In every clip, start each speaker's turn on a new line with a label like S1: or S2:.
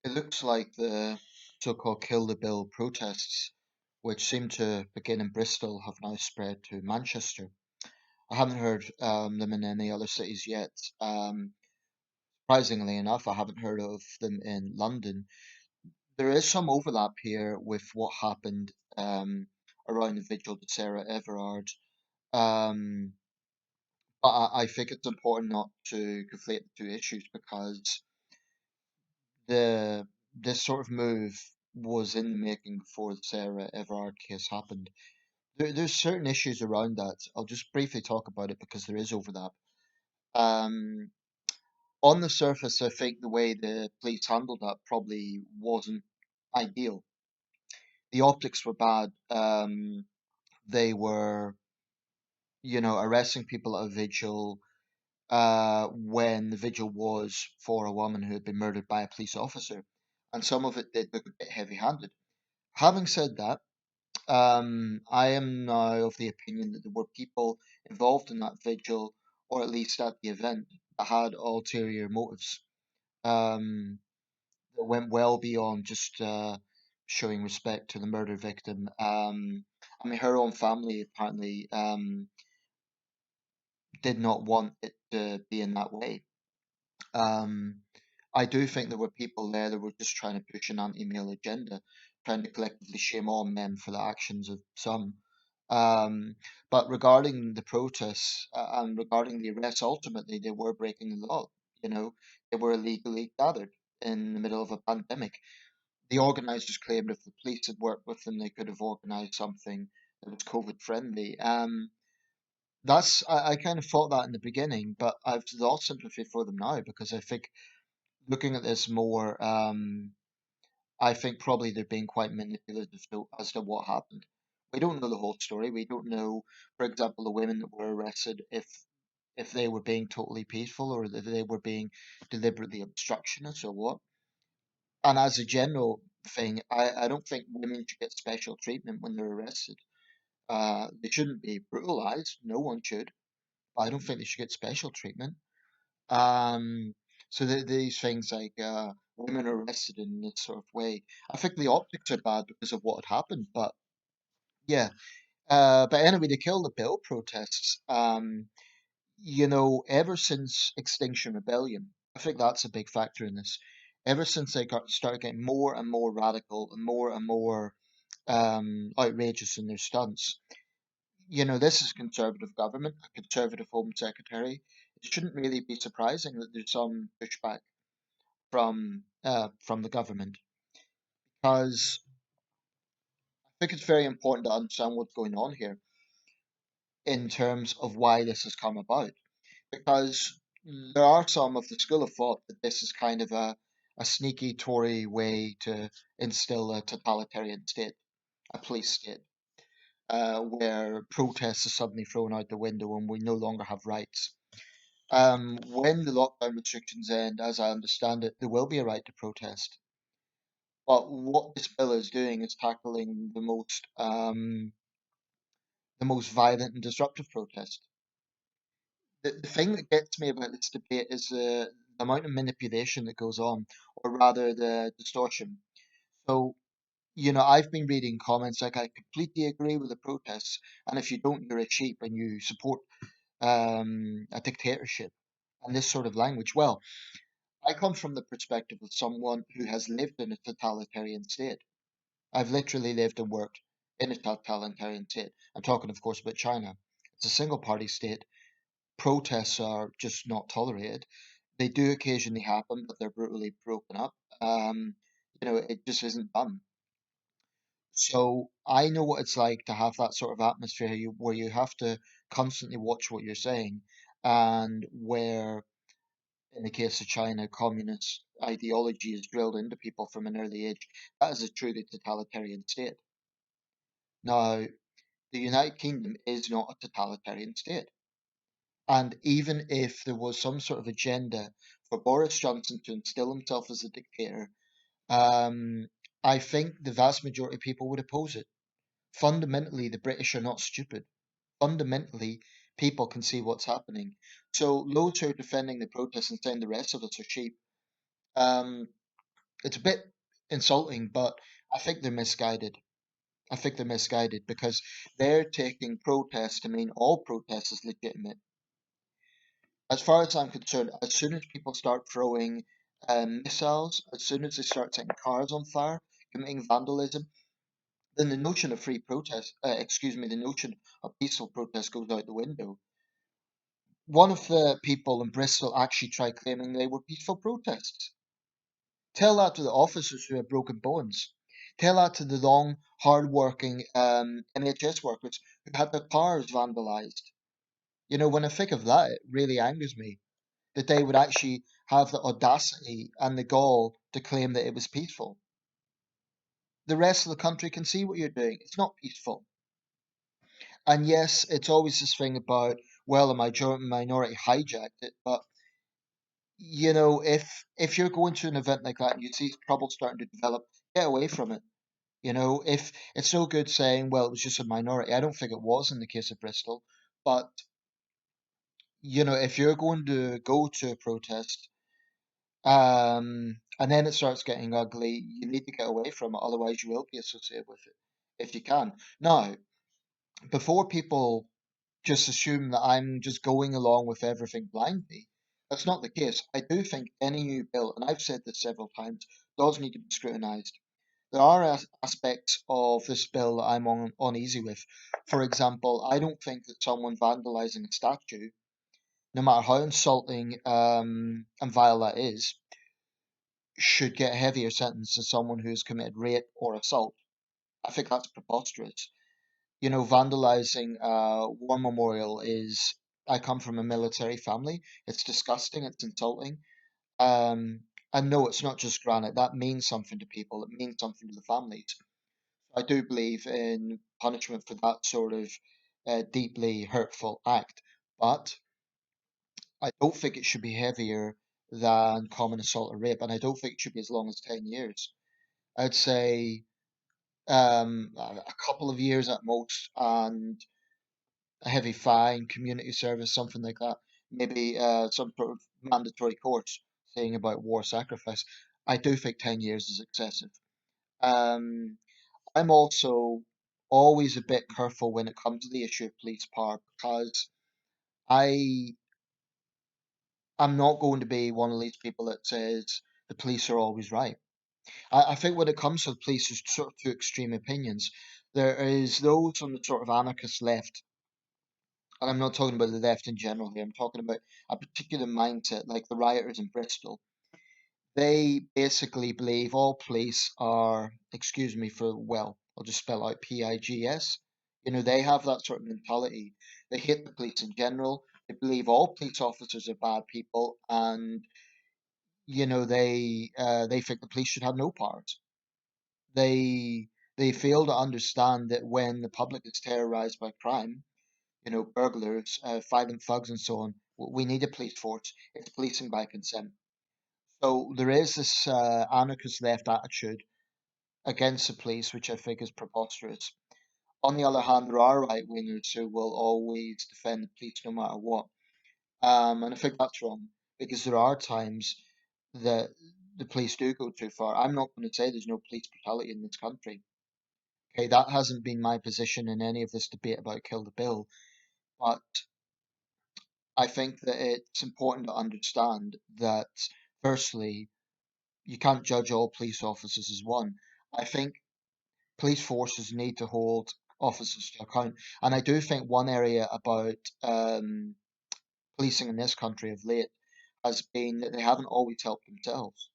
S1: It looks like the so-called Kill the Bill protests, which seem to begin in Bristol, have now spread to Manchester. I haven't heard them in any other cities yet. Surprisingly enough, I haven't heard of them in London. There is some overlap here with what happened around the vigil to Sarah Everard. Um, but I think it's important not to conflate the two issues because the this sort of move was in the making before the Sarah Everard case happened. There's certain issues around that. I'll just briefly talk about it because there is overlap. Um, on the surface, I think the way the police handled that probably wasn't ideal. The optics were bad. They were, arresting people at a vigil when the vigil was for a woman who had been murdered by a police officer, and some of it did look a bit heavy-handed. Having said that, I am now of the opinion that there were people involved in that vigil, or at least at the event, that had ulterior motives that went well beyond just showing respect to the murder victim. I mean, her own family apparently did not want it to be in that way. Um, I do think there were people there that were just trying to push an anti-male agenda, trying to collectively shame all men for the actions of some. Um, but regarding the protests and regarding the arrests, ultimately they were breaking the law. You know, they were illegally gathered in the middle of a pandemic. The organisers claimed if the police had worked with them, they could have organised something that was COVID friendly. I kind of thought that in the beginning, but I've lost sympathy for them now because I think looking at this more, I think probably they're being quite manipulative as to what happened. We don't know the whole story. We don't know, for example, the women that were arrested, if they were being totally peaceful or if they were being deliberately obstructionist or what. And as a general thing, I don't think women should get special treatment when they're arrested. They shouldn't be brutalized. No one should. But I don't think they should get special treatment. Um, so these things like women are arrested in this sort of way, I think the optics are bad because of what had happened. But yeah, but anyway, to kill the bill protests, ever since Extinction Rebellion, I think that's a big factor in this. Ever since they got started getting more and more radical and more outrageous in their stance, this is a conservative government, a conservative Home Secretary. It shouldn't really be surprising that there's some pushback from the government because I think it's very important to understand what's going on here in terms of why this has come about. Because there are some of the school of thought that this is kind of a sneaky Tory way to instill a totalitarian state, a police state, where protests are suddenly thrown out the window and we no longer have rights. When the lockdown restrictions end, as I understand it, there will be a right to protest. But what this bill is doing is tackling the most violent and disruptive protest. The thing that gets me about this debate is the amount of manipulation that goes on, or rather the distortion. So, I've been reading comments like I completely agree with the protests, and if you don't, you're a sheep and you support a dictatorship and this sort of language. Well, I come from the perspective of someone who has lived in a totalitarian state. I've literally lived and worked in a totalitarian state. I'm talking, of course, about China. It's a single party state. Protests are just not tolerated. They do occasionally happen, but they're brutally broken up. It just isn't done. So I know what it's like to have that sort of atmosphere where you have to constantly watch what you're saying, and where, in the case of China, communist ideology is drilled into people from an early age. That is a truly totalitarian state. Now, the United Kingdom is not a totalitarian state. And even if there was some sort of agenda for Boris Johnson to instill himself as a dictator, um, I think the vast majority of people would oppose it. Fundamentally, the British are not stupid. Fundamentally, people can see what's happening. So those who are defending the protests and saying the rest of us are sheep, um, It's a bit insulting, but I think they're misguided. I think they're misguided because they're taking protests to mean all protests is legitimate. As far as I'm concerned, as soon as people start throwing missiles, as soon as they start setting cars on fire, committing vandalism, then the notion of free protest, the notion of peaceful protest goes out the window. One of the people in Bristol actually tried claiming they were peaceful protests. Tell that to the officers who have broken bones. Tell that to the long, hard-working NHS workers who had their cars vandalised. You know, when I think of that, it really angers me that they would actually have the audacity and the gall to claim that it was peaceful. The rest of the country can see what you're doing. It's not peaceful. And yes, it's always this thing about, well, a minority hijacked it, but you know, if you're going to an event like that and you see trouble starting to develop, get away from it. You know, if it's no good saying, well, it was just a minority. I don't think it was in the case of Bristol, but you know, if you're going to go to a protest, and then it starts getting ugly, you need to get away from it, otherwise you will be associated with it if you can. Now, before people just assume that I'm just going along with everything blindly. That's not the case. I do think any new bill, and I've said this several times, does need to be scrutinised. There are aspects of this bill that I'm uneasy with. For example, I don't think that someone vandalising a statue, no matter how insulting and vile that is, should get a heavier sentence than someone who's committed rape or assault. I think that's preposterous. You know, vandalizing a war memorial is. I come from a military family. It's disgusting. It's insulting. Um, and no, it's not just granite. That means something to people. It means something to the families. I do believe in punishment for that sort of deeply hurtful act, but I don't think it should be heavier than common assault or rape, and I don't think it should be as long as 10 years. I'd say a couple of years at most, and a heavy fine, community service, something like that. Maybe some sort of mandatory course saying about war sacrifice. I do think 10 years is excessive. Um, I'm also always a bit careful when it comes to the issue of police power because I am not going to be one of these people that says the police are always right. I think when it comes to the police, there's sort of two extreme opinions. There is those on the sort of anarchist left, and I'm not talking about the left in general here. I'm talking about a particular mindset, like the rioters in Bristol. They basically believe all police are, excuse me for, well, I'll just spell out PIGS. You know, they have that sort of mentality. They hate the police in general. They believe all police officers are bad people, and you know they think the police should have no powers. They they fail to understand that when the public is terrorized by crime, you know, burglars, violent thugs, and so on, we need a police force. It's policing by consent. So there is this anarchist left attitude against the police, which I think is preposterous. On the other hand, there are right wingers who will always defend the police no matter what. And I think that's wrong because there are times that the police do go too far. I'm not going to say there's no police brutality in this country. Okay, that hasn't been my position in any of this debate about Kill the Bill, but I think that it's important to understand that, firstly, you can't judge all police officers as one. I think police forces need to hold officers to account. And I do think one area about policing in this country of late has been that they haven't always helped themselves.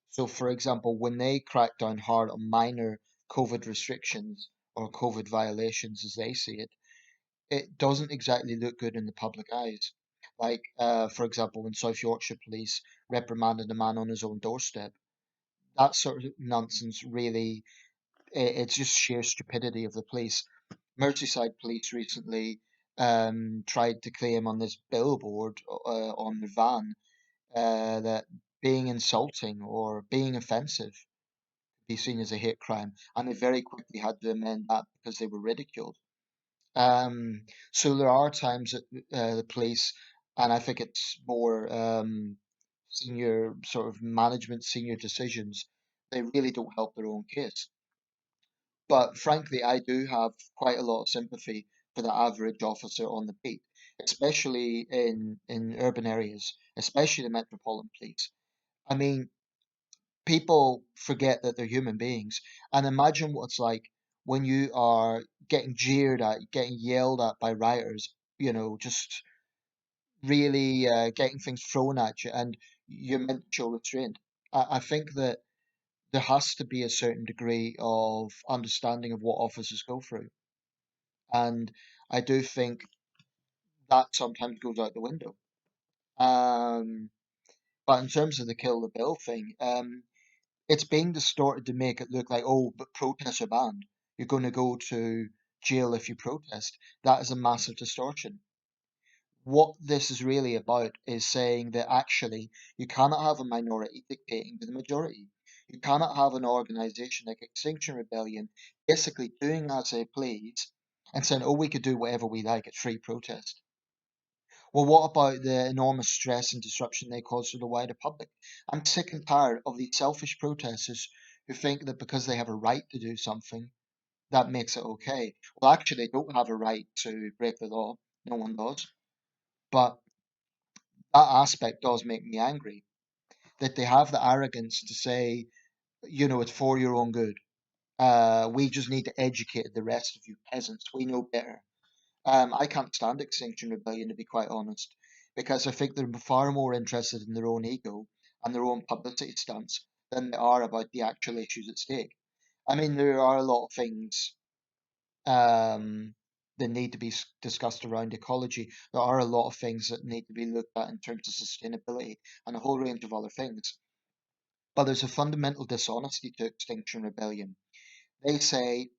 S1: So, for example, when they crack down hard on minor COVID restrictions or COVID violations, as they see it, it doesn't exactly look good in the public eyes. Like, for example, when South Yorkshire police reprimanded a man on his own doorstep, that sort of nonsense really, it's just sheer stupidity of the police. Merseyside police recently tried to claim on this billboard on the van that being insulting or being offensive be seen as a hate crime, and they very quickly had to amend that because they were ridiculed. So there are times that the police, and I think it's more senior sort of management, senior decisions. they really don't help their own case. But frankly, I do have quite a lot of sympathy for the average officer on the beat, especially in urban areas, especially the metropolitan police. I mean, people forget that they're human beings, and imagine what it's like when you are getting jeered at, getting yelled at by rioters, just really getting things thrown at you, and you're meant to show restraint. I think that there has to be a certain degree of understanding of what officers go through. And I do think that sometimes goes out the window. Um, but in terms of the kill the bill thing, it's being distorted to make it look like, oh, but protests are banned. You're going to go to jail if you protest. That is a massive distortion. What this is really about is saying that actually you cannot have a minority dictating to the majority. You cannot have an organization like Extinction Rebellion basically doing as they please and saying, oh, we could do whatever we like, it's free protest. Well, what about the enormous stress and disruption they cause to the wider public? I'm sick and tired of these selfish protesters who think that because they have a right to do something, that makes it okay. Well, actually, they don't have a right to break the law. No one does. But that aspect does make me angry that they have the arrogance to say, it's for your own good. We just need to educate the rest of you peasants. We know better. I can't stand Extinction Rebellion, to be quite honest, because I think they're far more interested in their own ego and their own publicity stunts than they are about the actual issues at stake. I mean, there are a lot of things um, that need to be discussed around ecology. There are a lot of things that need to be looked at in terms of sustainability and a whole range of other things. But there's a fundamental dishonesty to Extinction Rebellion. They say,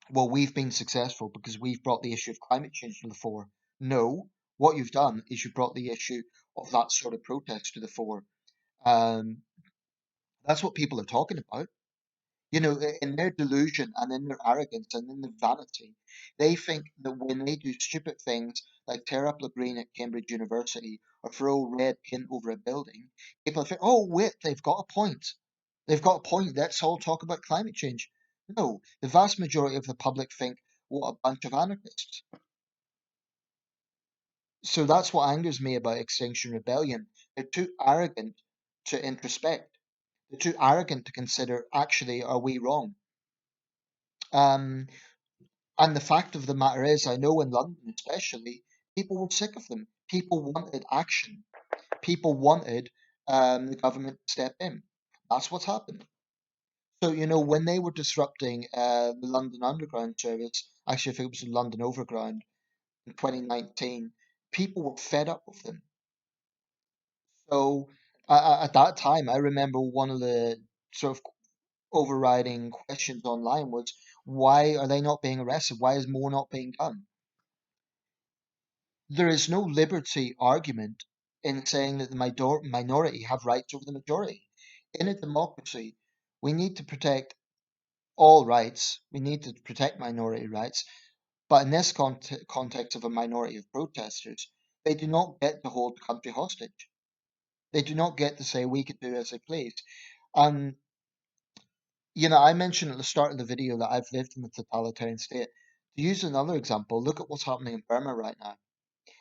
S1: well, we've been successful because we've brought the issue of climate change to the fore. No, what you've done is you've brought the issue of that sort of protest to the fore. Um, that's what people are talking about. In their delusion and in their arrogance and in their vanity, they think that when they do stupid things like tear up the green at Cambridge University or throw red paint over a building, people think, oh, wait, they've got a point. They've got a point. Let's all talk about climate change. No, the vast majority of the public think, what a bunch of anarchists. So that's what angers me about Extinction Rebellion. They're too arrogant to introspect. They're too arrogant to consider, actually, are we wrong? Um, And the fact of the matter is, I know in London especially, people were sick of them. People wanted action. People wanted the government to step in. That's what's happened. So, when they were disrupting the London Underground service, actually, I think it was the London Overground in 2019, people were fed up with them. So, at that time, I remember one of the sort of overriding questions online was, why are they not being arrested? Why is more not being done? There is no liberty argument in saying that the minority have rights over the majority. In a democracy, we need to protect all rights. We need to protect minority rights. But in this context of a minority of protesters, they do not get to hold the country hostage. They do not get to say we can do as they please. And, I mentioned at the start of the video that I've lived in a totalitarian state. To use another example, look at what's happening in Burma right now.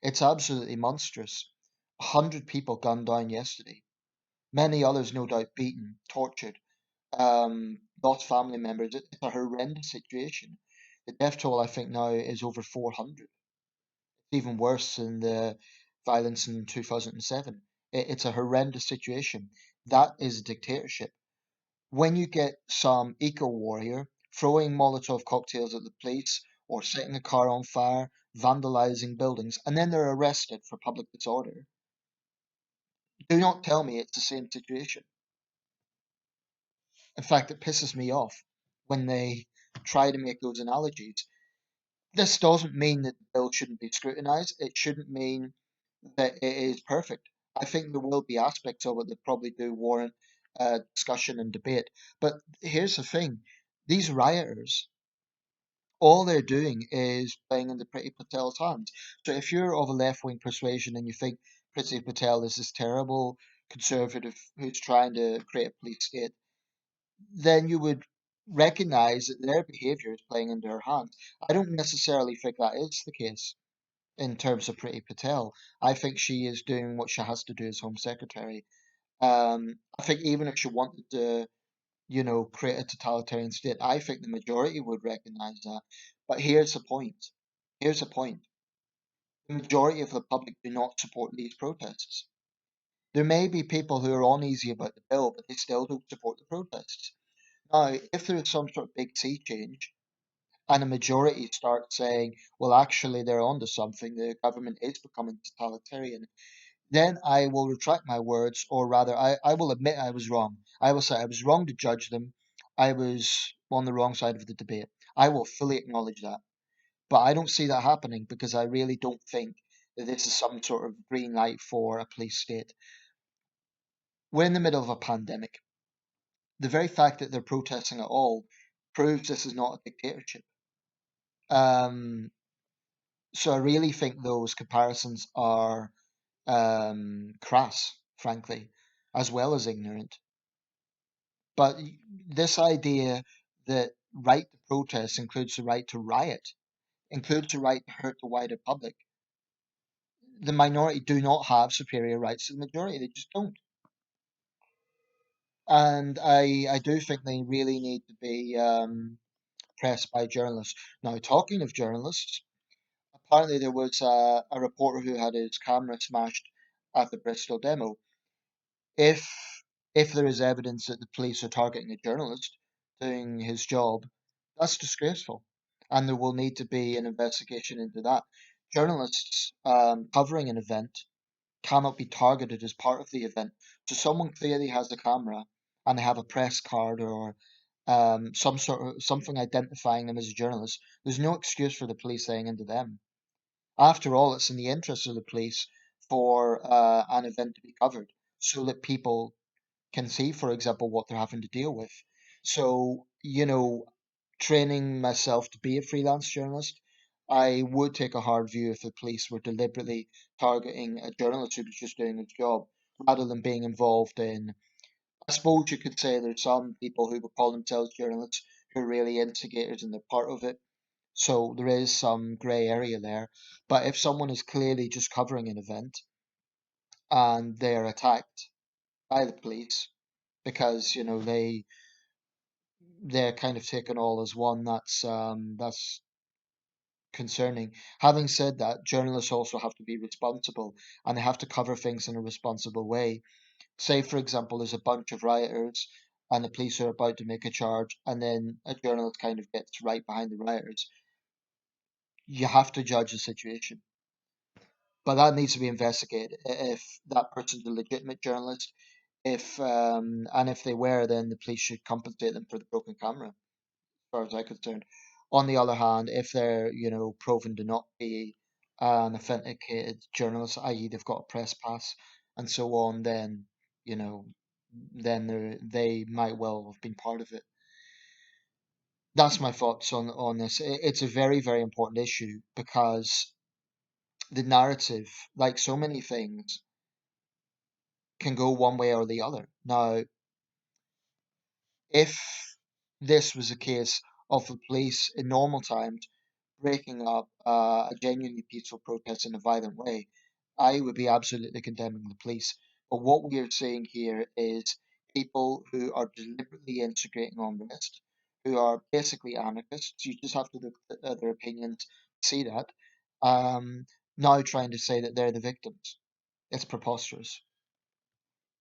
S1: It's absolutely monstrous. 100 people gunned down yesterday. Many others, no doubt, beaten, tortured, lost family members. It's a horrendous situation. The death toll, I think, now is over 400. It's even worse than the violence in 2007. It's a horrendous situation. That is a dictatorship. When you get some eco warrior throwing Molotov cocktails at the police or setting a car on fire, vandalizing buildings, and then they're arrested for public disorder, do not tell me it's the same situation. In fact, it pisses me off when they try to make those analogies. This doesn't mean that the bill shouldn't be scrutinised. It shouldn't mean that it is perfect. I think there will be aspects of it that probably do warrant discussion and debate. But here's the thing: these rioters, all they're doing is playing into Priti Patel's hands. So if you're of a left wing persuasion and you think Priti Patel is this terrible conservative who's trying to create a police state, then you would recognize that their behavior is playing into her hands. I don't necessarily think that is the case in terms of Priti Patel. I think she is doing what she has to do as Home Secretary. I think even if she wanted to, create a totalitarian state, I think the majority would recognize that. But here's the point. Here's the point. The majority of the public do not support these protests. There may be people who are uneasy about the bill, but they still don't support the protests. Now, if there is some sort of big sea change and a majority start saying, well, actually, they're onto something, the government is becoming totalitarian, then I will retract my words, or rather, I will admit I was wrong. I will say I was wrong to judge them. I was on the wrong side of the debate. I will fully acknowledge that. But I don't see that happening because I really don't think that this is some sort of green light for a police state. We're in the middle of a pandemic. The very fact that they're protesting at all proves this is not a dictatorship. Um, so I really think those comparisons are crass, frankly, as well as ignorant. But this idea that right to protest includes the right to riot, includes the right to hurt the wider public. The minority do not have superior rights to the majority. They just don't. And I do think they really need to be pressed by journalists. Now, talking of journalists, apparently there was a reporter who had his camera smashed at the Bristol demo. If if there is evidence that the police are targeting a journalist doing his job, that's disgraceful, and there will need to be an investigation into that. Journalists covering an event cannot be targeted as part of the event. So someone clearly has a camera and they have a press card or some sort of something identifying them as a journalist. There's no excuse for the police laying into them. After all, it's in the interest of the police for an event to be covered so that people can see, for example, what they're having to deal with. So, training myself to be a freelance journalist, I would take a hard view if the police were deliberately targeting a journalist who was just doing his job rather than being involved in. I suppose you could say there's some people who would call themselves journalists who are really instigators and they're part of it. So there is some grey area there. But if someone is clearly just covering an event and they are attacked by the police because they're kind of taken all as one, that's concerning. Having said that, journalists also have to be responsible and they have to cover things in a responsible way. Say, for example, there's a bunch of rioters and the police are about to make a charge, and then a journalist kind of gets right behind the rioters. You have to judge the situation, but that needs to be investigated. If that person's a legitimate journalist, if and if they were, then the police should compensate them for the broken camera, as far as I'm concerned. On the other hand, if they're, proven to not be an authenticated journalist, i.e., they've got a press pass and so on, then, you know, then they might well have been part of it. That's my thoughts on this. It's a very, very important issue because the narrative, like so many things, can go one way or the other. Now, if this was a case of the police in normal times breaking up a genuinely peaceful protest in a violent way, I would be absolutely condemning the police. But what we are seeing here is people who are deliberately instigating unrest, who are basically anarchists. You just have to look at their opinions to see that. Um, Now trying to say that they're the victims. It's preposterous.